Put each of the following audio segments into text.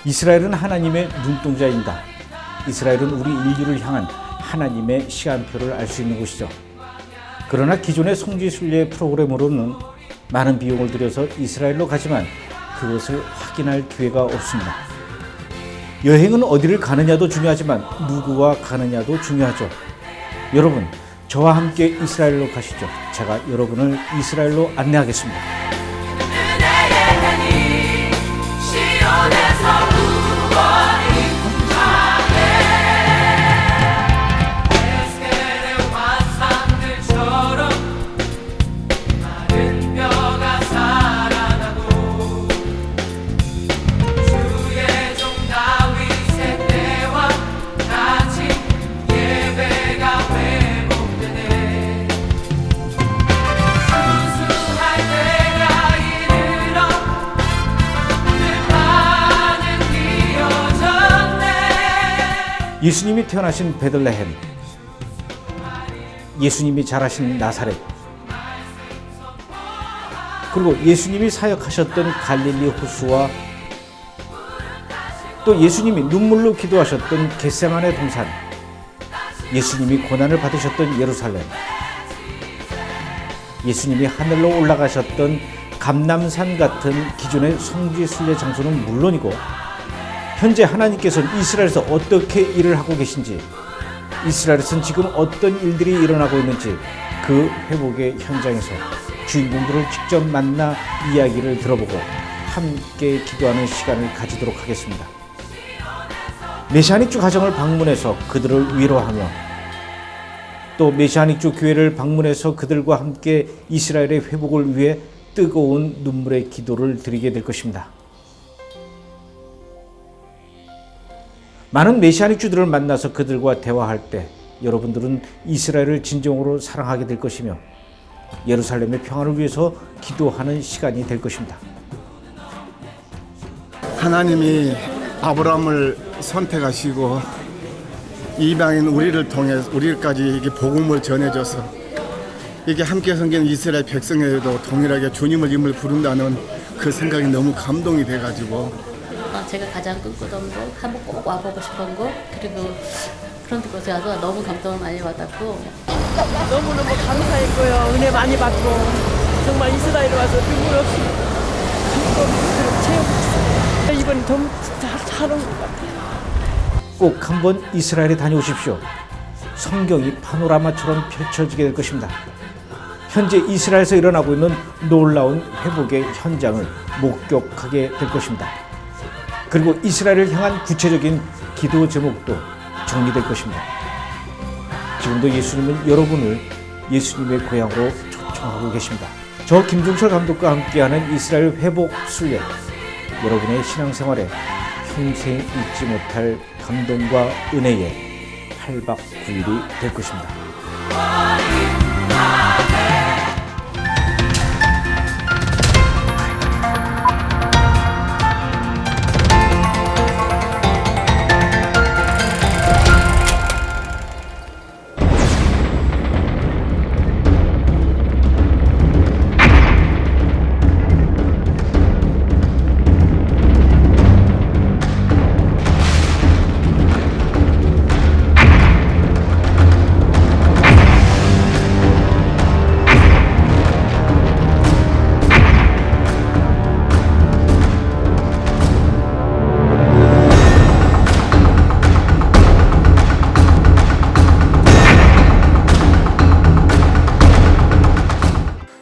이스라엘은 하나님의 눈동자입니다. 이스라엘은 우리 인류를 향한 하나님의 시간표를 알 수 있는 곳이죠. 그러나 기존의 성지순례 프로그램으로는 많은 비용을 들여서 이스라엘로 가지만 그것을 확인할 기회가 없습니다. 여행은 어디를 가느냐도 중요하지만 누구와 가느냐도 중요하죠. 여러분, 저와 함께 이스라엘로 가시죠. 제가 여러분을 이스라엘로 안내하겠습니다. 예수님이 태어나신 베들레헴, 예수님이 자라신 나사렛, 그리고 예수님이 사역하셨던 갈릴리 호수와 또 예수님이 눈물로 기도하셨던 겟세마네 동산, 예수님이 고난을 받으셨던 예루살렘, 예수님이 하늘로 올라가셨던 감람산 같은 기존의 성지 순례 장소는 물론이고 현재 하나님께서는 이스라엘에서 어떻게 일을 하고 계신지, 이스라엘에서는 지금 어떤 일들이 일어나고 있는지 그 회복의 현장에서 주인공들을 직접 만나 이야기를 들어보고 함께 기도하는 시간을 가지도록 하겠습니다. 메시아닉주 가정을 방문해서 그들을 위로하며 또 메시아닉주 교회를 방문해서 그들과 함께 이스라엘의 회복을 위해 뜨거운 눈물의 기도를 드리게 될 것입니다. 많은 메시아닉주들을 만나서 그들과 대화할 때 여러분들은 이스라엘을 진정으로 사랑하게 될 것이며 예루살렘의 평화를 위해서 기도하는 시간이 될 것입니다. 하나님이 아브라함을 선택하시고 이방인 우리를 통해 우리까지 이게 복음을 전해줘서 이게 함께 섬기는 이스라엘 백성에도 동일하게 주님을 이름을 부른다는 그 생각이 너무 감동이 돼가지고 제가 가장 꿈꾸던 곳, 한번 꼭 와보고 싶은 곳, 그리고 그런 곳에 와서 너무 감동을 많이 받았고 너무너무 감사했고요. 은혜 많이 받고 정말 이스라엘에 와서 눈물 없이 감동 채우고 이번에 너무 잘한 것 같아요. 꼭 한번 이스라엘에 다녀오십시오. 성경이 파노라마처럼 펼쳐지게 될 것입니다. 현재 이스라엘에서 일어나고 있는 놀라운 회복의 현장을 목격하게 될 것입니다. 그리고 이스라엘을 향한 구체적인 기도 제목도 정리될 것입니다. 지금도 예수님은 여러분을 예수님의 고향으로 초청하고 계십니다. 저 김종철 감독과 함께하는 이스라엘 회복 순례, 여러분의 신앙생활에 평생 잊지 못할 감동과 은혜의 8박 9일이 될 것입니다.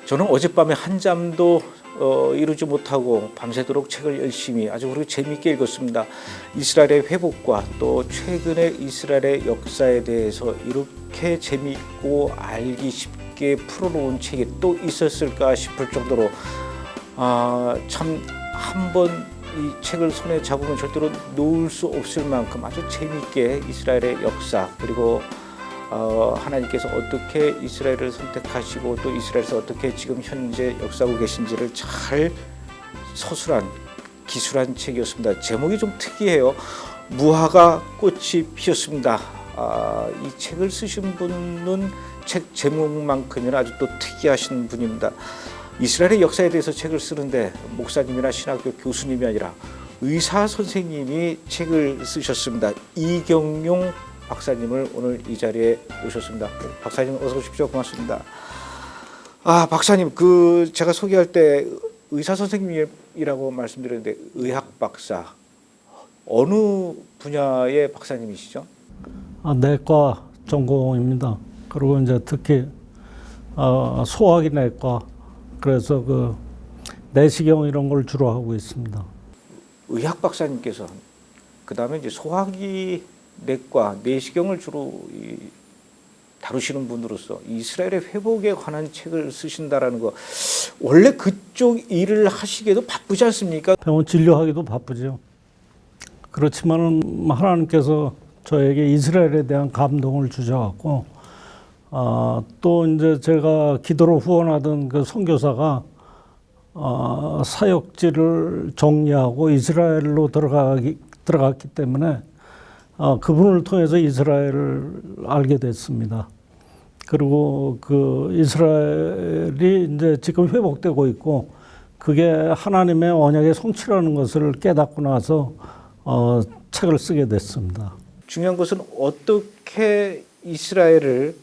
저는 어젯밤에 한잠도 이루지 못하고 밤새도록 책을 열심히 아주 그리고 재미있게 읽었습니다. 이스라엘의 회복과 또 최근의 이스라엘의 역사에 대해서 이렇게 재미있고 알기 쉽게 풀어놓은 책이 또 있었을까 싶을 정도로 참 한번 이 책을 손에 잡으면 절대로 놓을 수 없을 만큼 아주 재미있게 이스라엘의 역사 그리고 하나님께서 어떻게 이스라엘을 선택하시고 또 이스라엘에서 어떻게 지금 현재 역사하고 계신지를 잘 서술한 기술한 책이었습니다. 제목이 좀 특이해요. 무화과 꽃이 피었습니다. 이 책을 쓰신 분은 책 제목만큼이나 아주 또 특이하신 분입니다. 이스라엘의 역사에 대해서 책을 쓰는데 목사님이나 신학교 교수님이 아니라 의사 선생님이 책을 쓰셨습니다. 이경용 박사님을 오늘 이 자리에 모셨습니다. 박사님 어서 오십시오. 고맙습니다. 박사님 제가 소개할 때 의사 선생님이라고 말씀드렸는데 의학 박사 어느 분야의 박사님이시죠? 내과 전공입니다. 그리고 이제 특히 소화기 내과, 그래서 그 내시경 이런 걸 주로 하고 있습니다. 의학 박사님께서 그다음에 이제 소화기 내과, 내시경을 주로 다루시는 분으로서 이스라엘의 회복에 관한 책을 쓰신다라는 거, 원래 그쪽 일을 하시기에도 바쁘지 않습니까? 병원 진료하기도 바쁘죠. 그렇지만은 하나님께서 저에게 이스라엘에 대한 감동을 주셔갖고, 또 이제 제가 기도로 후원하던 그 선교사가 사역지를 정리하고 이스라엘로 들어갔기 때문에 그분을 통해서 이스라엘을 알게 됐습니다. 그리고 그 이스라엘이 이제 지금 회복되고 있고, 그게 하나님의 언약의 성취라는 것을 깨닫고 나서 책을 쓰게 됐습니다. 중요한 것은 어떻게 이스라엘을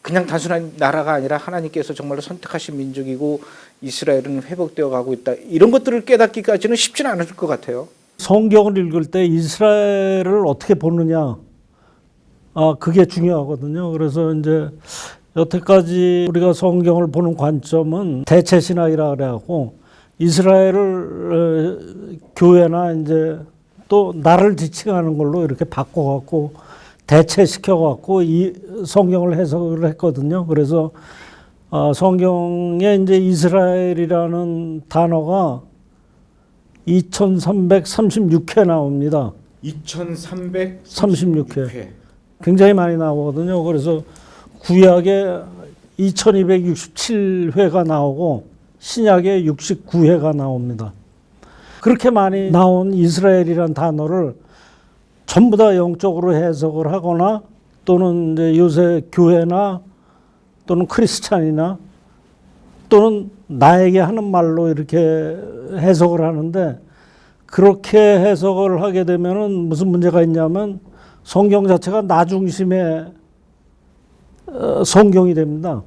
그냥 단순한 나라가 아니라 하나님께서 정말로 선택하신 민족이고 이스라엘은 회복되어 가고 있다, 이런 것들을 깨닫기까지는 쉽지는 않을 것 같아요. 성경을 읽을 때 이스라엘을 어떻게 보느냐, 그게 중요하거든요. 그래서 이제 여태까지 우리가 성경을 보는 관점은 대체 신학이라 그래갖고 이스라엘을 교회나 이제 또 나를 지칭하는 걸로 이렇게 바꿔갖고 대체시켜갖고 이 성경을 해석을 했거든요. 그래서 성경에 이제 이스라엘이라는 단어가 2336회 나옵니다. 2336회. 굉장히 많이 나오거든요. 그래서 구약에 2267회가 나오고 신약에 69회가 나옵니다. 그렇게 많이 나온 이스라엘이라는 단어를 전부 다 영적으로 해석을 하거나 또는 이제 요새 교회나 또는 크리스찬이나 또는 나에게 하는 말로 이렇게 해석을 하는데, 그렇게 해석을 하게 되면은 무슨 문제가 있냐면 성경 자체가 나 중심의 성경이 됩니다.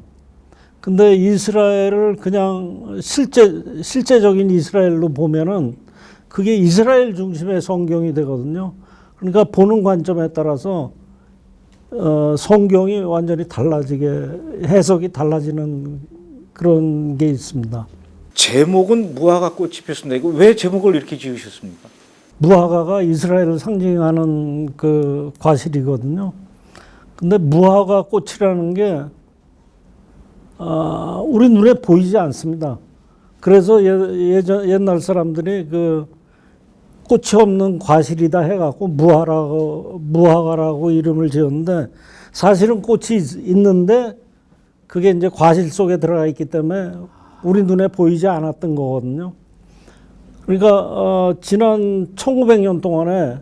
근데 이스라엘을 그냥 실제적인 이스라엘로 보면은 그게 이스라엘 중심의 성경이 되거든요. 그러니까 보는 관점에 따라서 성경이 완전히 달라지게, 해석이 달라지는 그런 게 있습니다. 제목은 무화과 꽃이 피었습니다. 이거 왜 제목을 이렇게 지으셨습니까? 무화과가 이스라엘을 상징하는 그 과실이거든요. 근데 무화과 꽃이라는 게 우리 눈에 보이지 않습니다. 그래서 옛날 사람들이 그 꽃이 없는 과실이다 해갖고 무화과라고 이름을 지었는데, 사실은 꽃이 있는데 그게 이제 과실 속에 들어가 있기 때문에 우리 눈에 보이지 않았던 거거든요. 그러니까 지난 1900년 동안에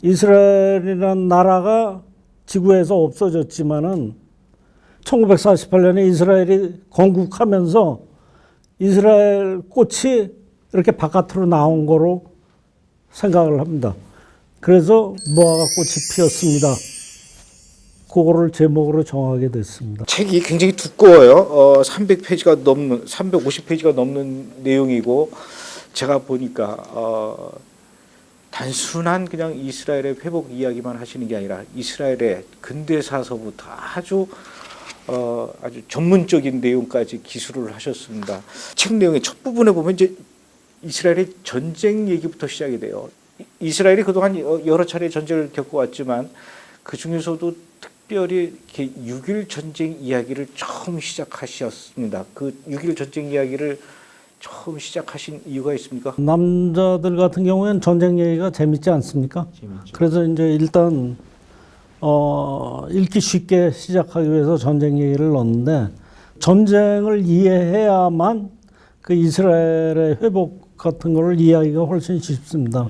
이스라엘이라는 나라가 지구에서 없어졌지만은 1948년에 이스라엘이 건국하면서 이스라엘 꽃이 이렇게 바깥으로 나온 거로 생각을 합니다. 그래서 무화과 꽃이 피었습니다. 그거를 제목으로 정하게 됐습니다. 책이 굉장히 두꺼워요. 300페이지가 넘는, 350페이지가 넘는 내용이고, 제가 보니까 단순한 그냥 이스라엘의 회복 이야기만 하시는 게 아니라 이스라엘의 근대사서부터 아주 전문적인 내용까지 기술을 하셨습니다. 책 내용의 첫 부분에 보면 이제 이스라엘의 전쟁 얘기부터 시작이 돼요. 이스라엘이 그동안 여러 차례 전쟁을 겪어왔지만 그 중에서도 특별히 이렇게 6.1 전쟁 이야기를 처음 시작하셨습니다. 그 6.1 전쟁 이야기를 처음 시작하신 이유가 있습니까? 남자들 같은 경우에는 전쟁 얘기가 재밌지 않습니까? 재밌죠. 그래서 이제 일단 읽기 쉽게 시작하기 위해서 전쟁 얘기를 넣었는데, 전쟁을 이해해야만 그 이스라엘의 회복 같은 거를 이해하기가 훨씬 쉽습니다.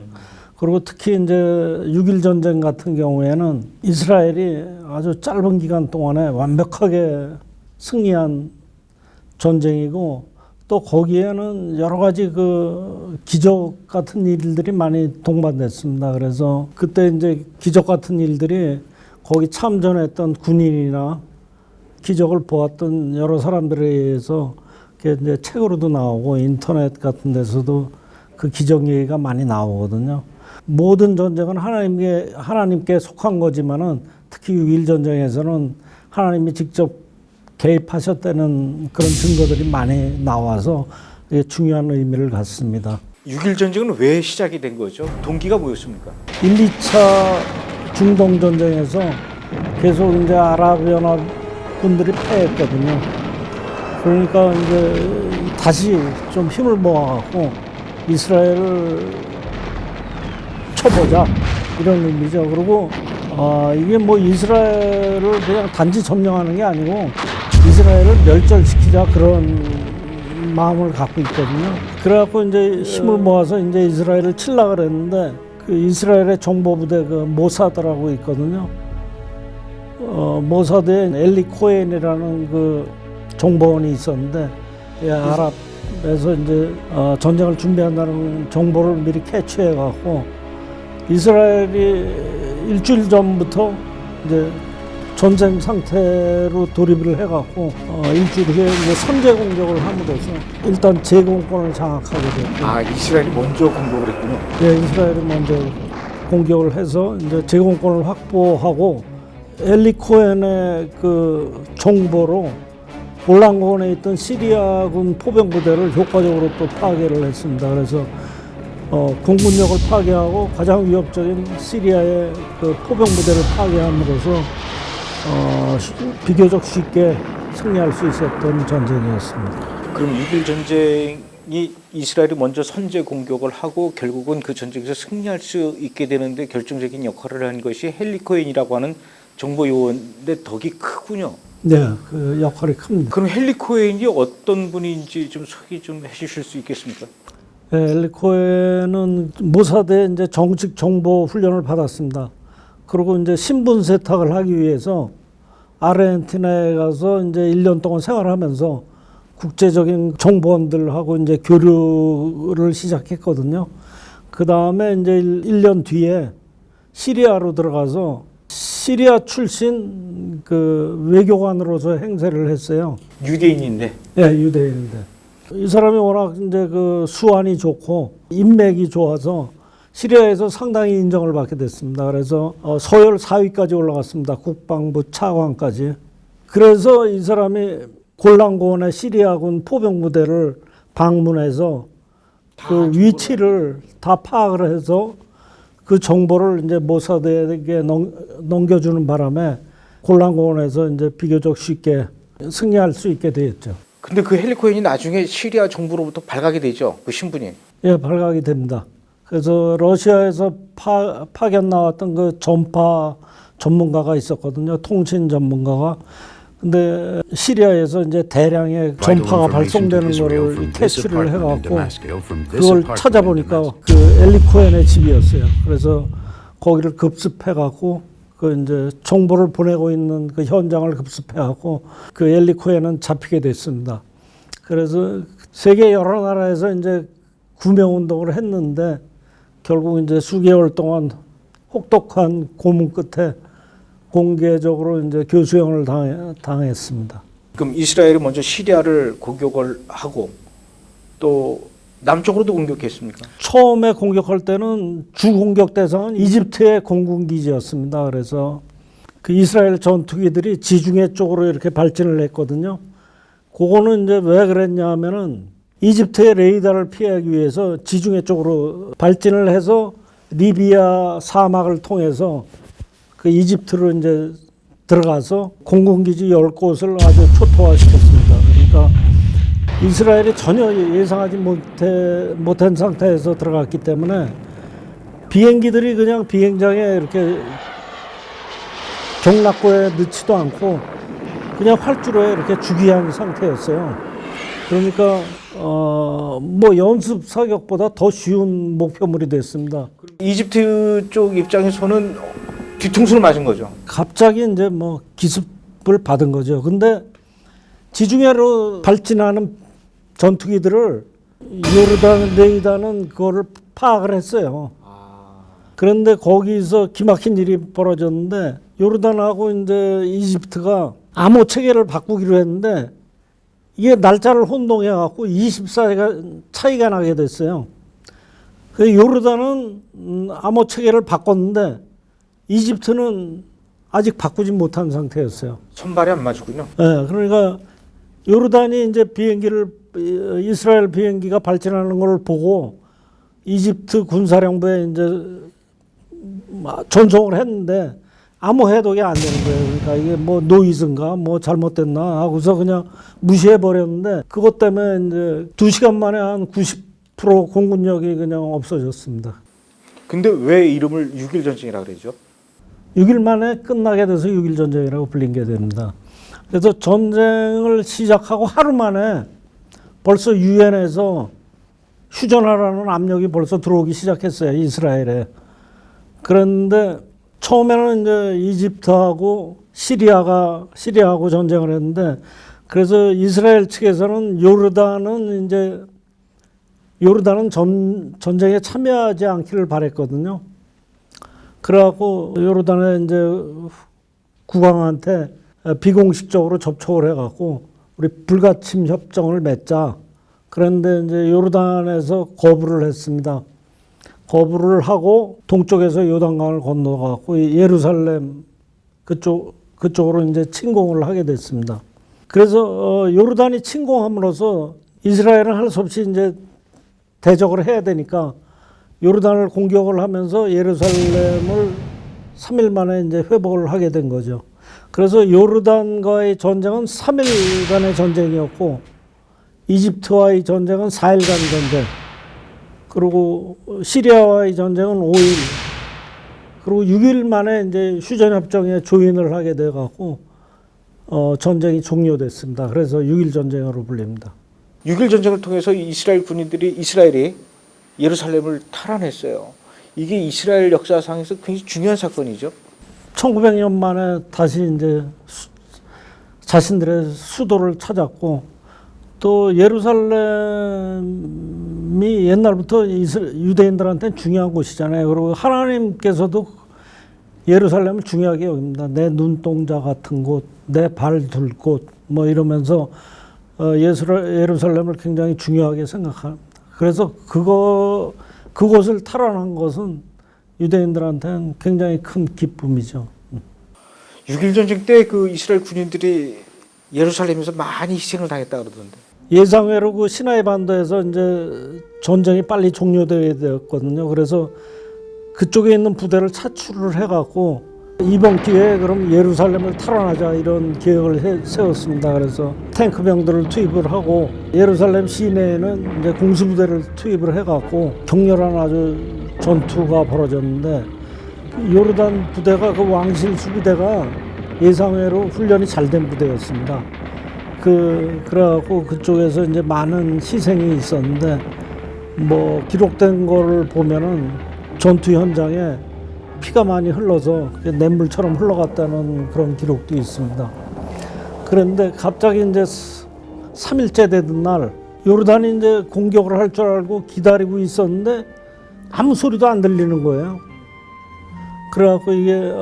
그리고 특히 이제 6.1 전쟁 같은 경우에는 이스라엘이 아주 짧은 기간 동안에 완벽하게 승리한 전쟁이고, 또 거기에는 여러 가지 그 기적 같은 일들이 많이 동반됐습니다. 그래서 그때 이제 기적 같은 일들이 거기 참전했던 군인이나 기적을 보았던 여러 사람들에 의해서 그게 이제 책으로도 나오고 인터넷 같은 데서도 그 기적 얘기가 많이 나오거든요. 모든 전쟁은 하나님께 속한 거지만은 특히 6.1 전쟁에서는 하나님이 직접 개입하셨다는 그런 증거들이 많이 나와서 중요한 의미를 갖습니다. 6.1 전쟁은 왜 시작이 된 거죠? 동기가 뭐였습니까? 1, 2차 중동 전쟁에서 계속 이제 아랍연합 군들이 패했거든요. 그러니까 이제 다시 좀 힘을 모아갖고 이스라엘을 쳐보자 이런 의미죠. 그리고 이게 뭐 이스라엘을 그냥 단지 점령하는 게 아니고 이스라엘을 멸절시키자 그런 마음을 갖고 있거든요. 그래갖고 이제 힘을 모아서 이제 이스라엘을 치려고 그랬는데 그 이스라엘의 정보부대 그 모사드라고 있거든요. 모사드에 엘리 코엔이라는 그 정보원이 있었는데 아랍에서 이제 전쟁을 준비한다는 정보를 미리 캐치해갖고 이스라엘이 일주일 전부터 이제 전쟁 상태로 돌입을 해갖고 일주일 후에 이제 선제 공격을 함으로써 일단 제공권을 장악하게 됐고. 아, 이스라엘이 먼저 공격을 했군요. 네, 이스라엘이 먼저 공격을 해서 이제 제공권을 확보하고 엘리 코엔의 그 정보로 골란고원에 있던 시리아군 포병 부대를 효과적으로 또 파괴를 했습니다. 그래서 공군력을 파괴하고 가장 위협적인 시리아의 그 포병 부대를 파괴함으로써 비교적 쉽게 승리할 수 있었던 전쟁이었습니다. 그럼 6.1 전쟁이 이스라엘이 먼저 선제 공격을 하고 결국은 그 전쟁에서 승리할 수 있게 되는데 결정적인 역할을 한 것이 헬리 코엔이라고 하는 정보 요원의 덕이 크군요. 네, 그 역할이 큽니다. 그럼 헬리 코엔이 어떤 분인지 좀 소개 좀 해주실 수 있겠습니까? 네, 엘리 코엔은 모사드에 이제 정식 정보 훈련을 받았습니다. 그리고 이제 신분 세탁을 하기 위해서 아르헨티나에 가서 이제 1년 동안 생활하면서 국제적인 정보원들하고 이제 교류를 시작했거든요. 그 다음에 이제 1년 뒤에 시리아로 들어가서 시리아 출신 그 외교관으로서 행세를 했어요. 유대인인데. 예, 유대인인데. 이 사람이 워낙 이제 그 수완이 좋고 인맥이 좋아서 시리아에서 상당히 인정을 받게 됐습니다. 그래서 서열 4위까지 올라갔습니다. 국방부 차관까지. 그래서 이 사람이 골란고원의 시리아군 포병부대를 방문해서 그 위치를 다 파악을 해서 그 정보를 이제 모사드에게 넘겨주는 바람에 골란고원에서 이제 비교적 쉽게 승리할 수 있게 되었죠. 근데 그 헬리 코엔이 나중에 시리아 정부로부터 발각이 되죠. 그 신분이. 예, 발각이 됩니다. 그래서 러시아에서 파견 나왔던 그 전파 전문가가 있었거든요. 통신 전문가가. 근데 시리아에서 이제 대량의 전파가 발송되는 거를 캐치를 해갖고 그걸 찾아보니까 그 엘리 코엔의 집이었어요. 그래서 거기를 급습해갖고 그 이제 정보를 보내고 있는 그 현장을 급습해갖고 그 엘리 코엔은 잡히게 됐습니다. 그래서 세계 여러 나라에서 이제 구명 운동을 했는데 결국 이제 수개월 동안 혹독한 고문 끝에 공개적으로 이제 교수형을 당했습니다. 그럼 이스라엘이 먼저 시리아를 공격을 하고 또 남쪽으로도 공격했습니까? 처음에 공격할 때는 주 공격 대상은 이집트의 공군기지였습니다. 그래서 그 이스라엘 전투기들이 지중해 쪽으로 이렇게 발진을 했거든요. 그거는 이제 왜 그랬냐 하면은 이집트의 레이더를 피하기 위해서 지중해 쪽으로 발진을 해서 리비아 사막을 통해서 그 이집트로 이제 들어가서 공군기지 10곳을 아주 초토화시켰습니다. 그러니까 이스라엘이 전혀 예상하지 못한 상태에서 들어갔기 때문에 비행기들이 그냥 비행장에 이렇게 경락고에 넣지도 않고 그냥 활주로에 이렇게 주기한 상태였어요. 그러니까 뭐 연습 사격보다 더 쉬운 목표물이 됐습니다. 이집트 쪽 입장에서는 뒤통수를 맞은 거죠. 갑자기 이제 뭐 기습을 받은 거죠. 근데 지중해로 발진하는 전투기들을 요르단 레이다는 그거를 파악을 했어요. 그런데 거기서 기막힌 일이 벌어졌는데 요르단하고 이제 이집트가 암호 체계를 바꾸기로 했는데 이게 날짜를 혼동해 갖고 24일가 차이가 나게 됐어요. 그 요르단은 암호 체계를 바꿨는데 이집트는 아직 바꾸지 못한 상태였어요. 손발이 안 맞았군요. 네, 그러니까 요르단이 이제 이스라엘 비행기가 발진하는 걸 보고 이집트 군사령부에 이제 전송을 했는데 아무 해독이 안 되는 거예요. 그러니까 이게 뭐 노이즈인가 뭐 잘못됐나 하고서 그냥 무시해 버렸는데 그것 때문에 이제 2시간 만에 한 90% 공군력이 그냥 없어졌습니다. 근데 왜 이름을 6.1 전쟁이라고 그러죠? 6일 만에 끝나게 돼서 6.1 전쟁이라고 불린 게 됩니다. 그래서 전쟁을 시작하고 하루 만에 벌써 유엔에서 휴전하라는 압력이 벌써 들어오기 시작했어요. 이스라엘에. 그런데 처음에는 이제 이집트하고 시리아하고 전쟁을 했는데 그래서 이스라엘 측에서는 요르단은 전쟁에 참여하지 않기를 바랬거든요. 그래갖고 요르단의 이제 국왕한테 비공식적으로 접촉을 해갖고 우리 불가침 협정을 맺자. 그런데 이제 요르단에서 거부를 했습니다. 거부를 하고 동쪽에서 요단강을 건너가고 예루살렘 그쪽으로 이제 침공을 하게 됐습니다. 그래서 요르단이 침공함으로써 이스라엘은 할 수 없이 이제 대적을 해야 되니까 요르단을 공격을 하면서 예루살렘을 3일 만에 이제 회복을 하게 된 거죠. 그래서 요르단과의 전쟁은 3일간의 전쟁이었고 이집트와의 전쟁은 4일간 전쟁. 그리고 시리아와의 전쟁은 5일. 그리고 6일 만에 이제 휴전협정에 조인을 하게 돼 갖고 전쟁이 종료됐습니다. 그래서 6.1 전쟁으로 불립니다. 6.1 전쟁을 통해서 이스라엘이 예루살렘을 탈환했어요. 이게 이스라엘 역사상에서 굉장히 중요한 사건이죠. 1900년 만에 다시 이제 자신들의 수도를 찾았고 또 예루살렘이 옛날부터 유대인들한테는 중요한 곳이잖아요. 그리고 하나님께서도 예루살렘을 중요하게 여깁니다. 내 눈동자 같은 곳, 내 발 둘 곳, 뭐 이러면서 예루살렘을 굉장히 중요하게 생각합니다. 그래서 그곳을 탈환한 것은 유대인들한테는 굉장히 큰 기쁨이죠. 6.1 전쟁 때 그 이스라엘 군인들이 예루살렘에서 많이 희생을 당했다 그러던데. 예상외로 그 시나이 반도에서 이제 전쟁이 빨리 종료되게 되었거든요. 그래서 그쪽에 있는 부대를 차출을 해갖고 이번 기회에 그럼 예루살렘을 탈환하자 이런 계획을 세웠습니다. 그래서 탱크병들을 투입을 하고 예루살렘 시내에는 이제 공수부대를 투입을 해갖고 격렬한 아주 전투가 벌어졌는데 요르단 부대가 그 왕실 수비대가 예상외로 훈련이 잘 된 부대였습니다. 그래갖고 그쪽에서 이제 많은 희생이 있었는데 뭐 기록된 거를 보면은 전투 현장에 피가 많이 흘러서 냇물처럼 흘러갔다는 그런 기록도 있습니다. 그런데 갑자기 이제 3일째 되던 날 요르단이 이제 공격을 할 줄 알고 기다리고 있었는데 아무 소리도 안 들리는 거예요. 그래갖고 이게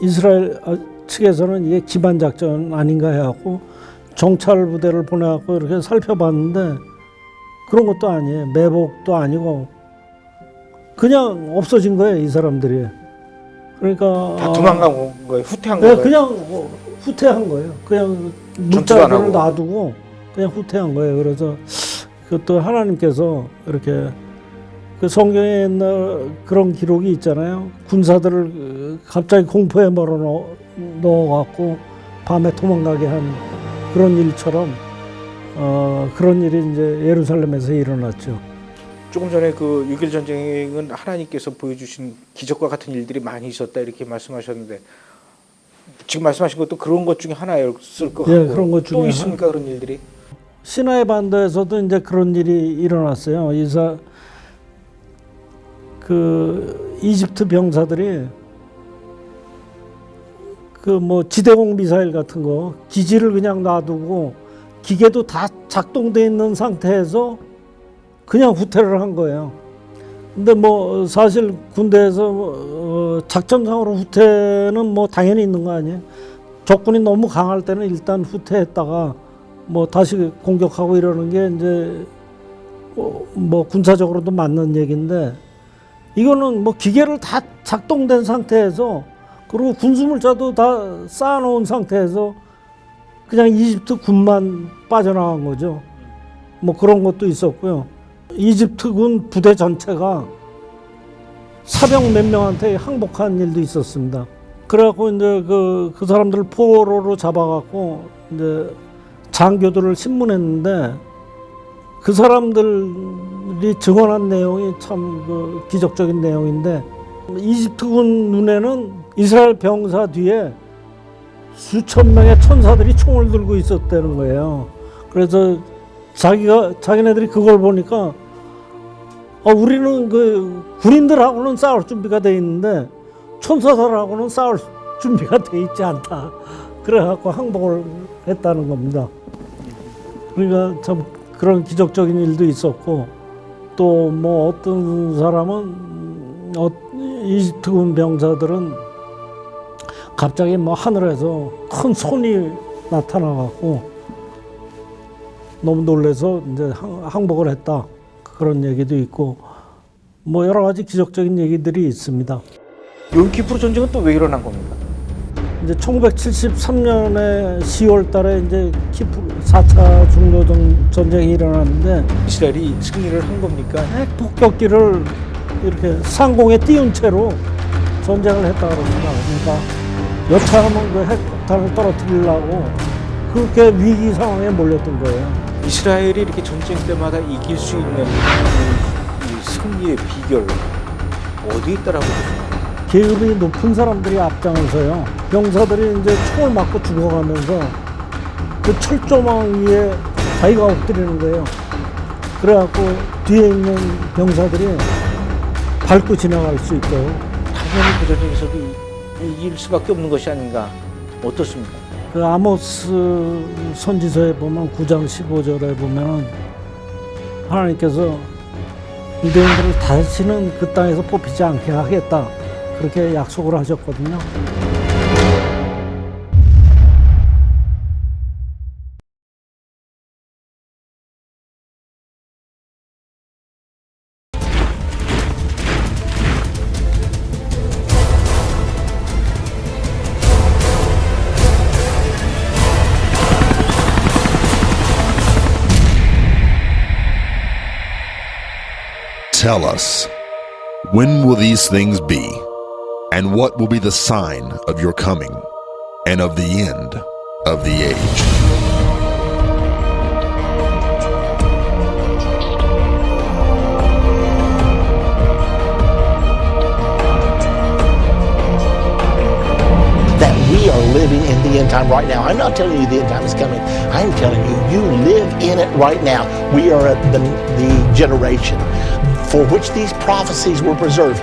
이스라엘 측에서는 이게 기반 작전 아닌가 해갖고 정찰 부대를 보내갖고 이렇게 살펴봤는데 그런 것도 아니에요. 매복도 아니고 그냥 없어진 거예요, 이 사람들이. 그러니까 다 도망간 거예요? 후퇴한 네, 거예요? 그냥 후퇴한 거예요. 그냥 물자들을 놔두고 그냥 후퇴한 거예요. 그래서 그것도 하나님께서 이렇게 그 성경에 옛날 그런 기록이 있잖아요. 군사들을 갑자기 공포에 넣어갖고 밤에 도망가게 한 그런 일처럼 그런 일이 이제 예루살렘에서 일어났죠. 조금 전에 그 6.1 전쟁은 하나님께서 보여주신 기적과 같은 일들이 많이 있었다 이렇게 말씀하셨는데 지금 말씀하신 것도 그런 것 중에 하나였을 것 같고 그런 것 중에 또 있습니까 그런 일들이? 시나이 반도에서도 이제 그런 일이 일어났어요. 그 이집트 병사들이 그 뭐 지대공 미사일 같은 거 기지를 그냥 놔두고 기계도 다 작동돼 있는 상태에서 그냥 후퇴를 한 거예요. 근데 뭐 사실 군대에서 작전상으로 후퇴는 뭐 당연히 있는 거 아니에요. 적군이 너무 강할 때는 일단 후퇴했다가 뭐 다시 공격하고 이러는 게 이제 뭐 군사적으로도 맞는 얘기인데, 이거는 뭐 기계를 다 작동된 상태에서, 그리고 군수물자도 다 쌓아놓은 상태에서 그냥 이집트 군만 빠져나간 거죠. 뭐 그런 것도 있었고요. 이집트 군 부대 전체가 사병 몇 명한테 항복한 일도 있었습니다. 그래갖고 이제 그 사람들을 포로로 잡아갖고 이제 장교들을 신문했는데, 그 사람들이 증언한 내용이 참 기적적인 내용인데, 이집트군 눈에는 이스라엘 병사 뒤에 수천 명의 천사들이 총을 들고 있었다는 거예요. 그래서 자기네들이 그걸 보니까 우리는 그 군인들하고는 싸울 준비가 돼 있는데 천사들하고는 싸울 준비가 돼 있지 않다. 그래갖고 항복을 했다는 겁니다. 그러니까 참 그런 기적적인 일도 있었고, 또 뭐 어떤 사람은 이집트군 병사들은 갑자기 뭐 하늘에서 큰 손이 나타나갖고 너무 놀라서 이제 항복을 했다, 그런 얘기도 있고, 뭐 여러 가지 기적적인 얘기들이 있습니다. 욤키푸르 전쟁은 또 왜 일어난 겁니까? 이제 1973년에 10월 달에 이제 키푸르 4차 중도 전쟁이 일어났는데, 이스라엘이 승리를 한 겁니까? 핵 폭격기를 이렇게 상공에 띄운 채로 전쟁을 했다 그럽니다. 그러니까 여차하면 그 핵폭탄을 떨어뜨리려고 그렇게 위기 상황에 몰렸던 거예요. 이스라엘이 이렇게 전쟁 때마다 이길 수 있는 이 승리의 비결 어디에 있다라고 보십니까? 계급이 높은 사람들이 앞장서요. 병사들이 이제 총을 맞고 죽어가면서 그 철조망 위에 자기가 엎드리는 거예요. 그래갖고 뒤에 있는 병사들이 밟고 지나갈 수 있도록. 당연히 그 전쟁에서도 이길 수밖에 없는 것이 아닌가, 어떻습니까? 그 아모스 선지서에 보면 9장 15절에 보면은 하나님께서 유대인들을 다시는 그 땅에서 뽑히지 않게 하겠다, 그렇게 약속을 하셨거든요. Tell us, when will these things be? And what will be the sign of your coming and of the end of the age? That we are living in the end time right now. I'm not telling you the end time is coming. I'm telling you, you live in it right now. We are at the generation for which these prophecies were preserved.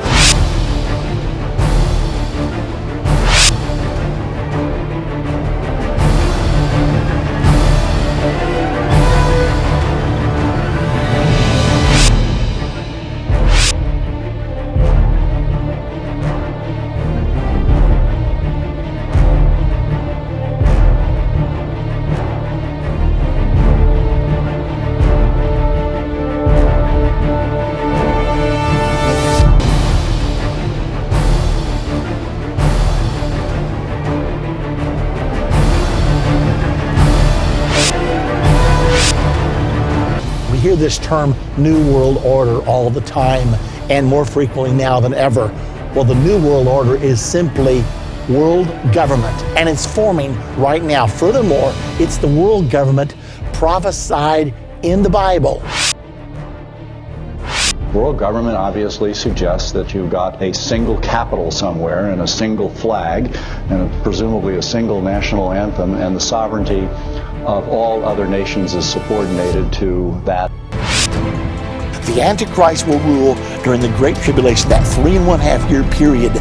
Hear this term New World Order all the time, and more frequently now than ever. Well, the New World Order is simply world government, and it's forming right now. Furthermore, it's the world government prophesied in the Bible. World government obviously suggests that you've got a single capital somewhere and a single flag and presumably a single national anthem, and the sovereignty of all other nations is subordinated to that. The Antichrist will rule during the Great Tribulation, that 3.5 year period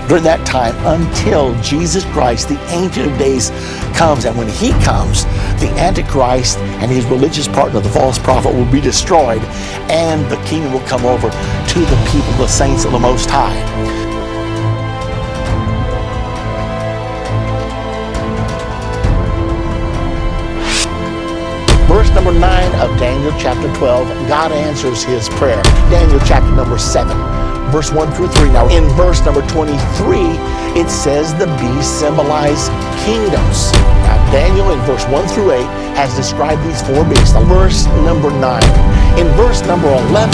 during that time until Jesus Christ, the Ancient of Days, comes. And when he comes, the Antichrist and his religious partner, the false prophet, will be destroyed, and the kingdom will come over to the people, the saints of the Most High. Verse number 9 of Daniel chapter 12, God answers his prayer. Daniel chapter number 7, verse 1 through 3. Now in verse number 23, it says the beasts symbolize kingdoms. Now Daniel in verse 1 through 8 has described these 4 beasts. Now verse number 9. In verse number 11,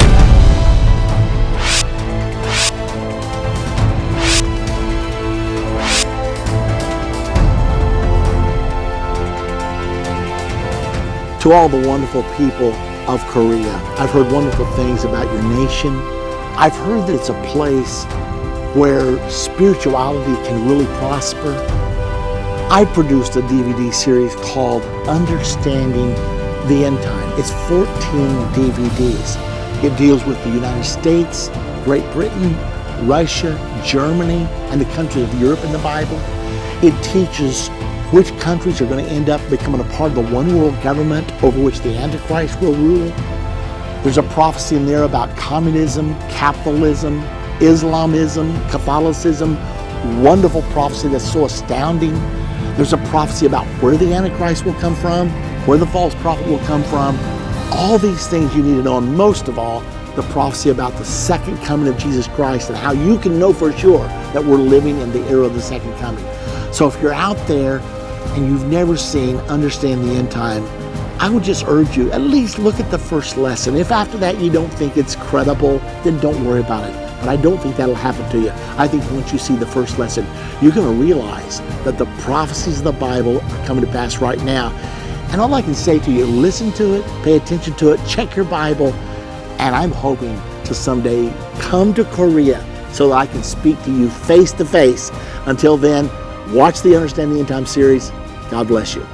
to all the wonderful people of Korea, I've heard wonderful things about your nation. I've heard that it's a place where spirituality can really prosper. I produced a DVD series called Understanding the End Time. It's 14 DVDs. It deals with the United States, Great Britain, Russia, Germany, and the countries of Europe in the Bible. It teaches which countries are going to end up becoming a part of the one world government over which the Antichrist will rule. There's a prophecy in there about communism, capitalism, Islamism, Catholicism. Wonderful prophecy that's so astounding. There's a prophecy about where the Antichrist will come from, where the false prophet will come from. All these things you need to know, and most of all, the prophecy about the second coming of Jesus Christ and how you can know for sure that we're living in the era of the second coming. So if you're out there and you've never seen Understand the End Time, I would just urge you, at least look at the first lesson. If after that you don't think it's credible, then don't worry about it. But I don't think that'll happen to you. I think once you see the first lesson, you're going to realize that the prophecies of the Bible are coming to pass right now. And all I can say to you, listen to it, pay attention to it, check your Bible, and I'm hoping to someday come to Korea so that I can speak to you face to face. Until then, watch the Understanding the End Time series. God bless you.